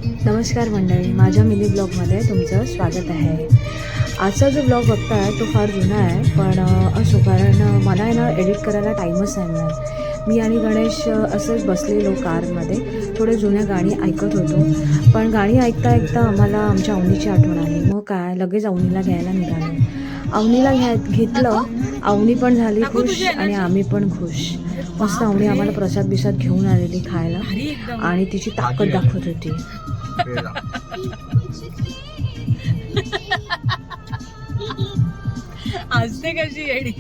नमस्कार मंडळी, माझ्या मिनी ब्लॉगमध्ये तुमचं स्वागत आहे. आजचा जो ब्लॉग बघताय तो फार जुना आहे, पण असो, कारण मला आहे ना एडिट करायला टाईमच नाही मिळाला. मी आणि गणेश असंच बसलेलो कारमध्ये, थोडे जुन्या गाणी ऐकत होतो. पण गाणी ऐकता ऐकता आम्हाला आमच्या अवनीची आठवण आली. मग काय, लगेच अवनीला घ्यायला निघालो. अवनीला घेतलं. अवनी पण झाली खुश आणि आम्ही पण खुश. मस्त अवनी आम्हाला प्रसाद बिसाद घेऊन आलेली खायला आणि तिची ताकद दाखवत होती. हसते कशी येडी.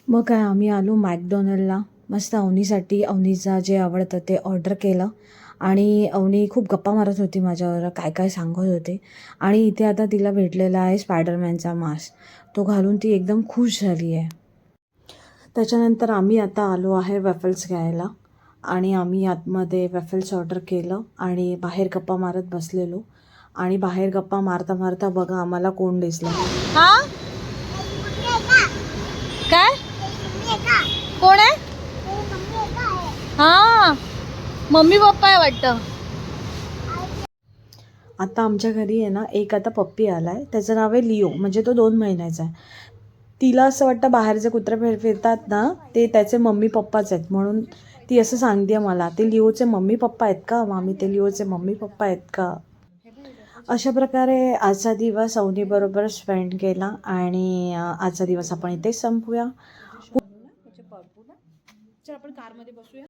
मग काय, आम्ही आलो मॅकडॉनल्डला. मस्त अवनीसाठी अवनीचा जे आवडतं ते ऑर्डर केलं आणि अवनी खूप गप्पा मारत होती माझ्यावर, काय काय सांगत होते. आणि इथे आता तिला भेटलेला आहे स्पायडरमॅनचा मास्क, तो घालून ती एकदम खुश झाली आहे. त्याच्यानंतर आम्ही आता आलो आहे वेफल्स घ्यायला आणि आम्ही आतमध्ये वेफल्स ऑर्डर केलं आणि बाहेर गप्पा मारत बसलेलो. आणि बाहेर गप्पा मारता मारता बघा आम्हाला कोण दिसलं. हा काय कोण आहे? हा, मम्मी पप्पा आहे वाटतं. आता आमच्या घरी आहे ना एक आता पप्पी आला आहे, त्याचं नाव आहे लिओ, म्हणजे तो 2 महिन्याचा आहे. तिला असं वाटतं बाहेरचे कुत्रे फिरतात ना ते त्याचे मम्मी पप्पाच आहेत, म्हणून ती असं सांगते मला, ते लिओचे मम्मी पप्पा आहेत का मामी, ते लिओचे मम्मी पप्पा आहेत का. अशा प्रकारे आजचा दिवस अवनीबरोबर स्पेंड केला आणि आजचा दिवस आपण इथेच संपूया. आपण कारमध्ये बसूया.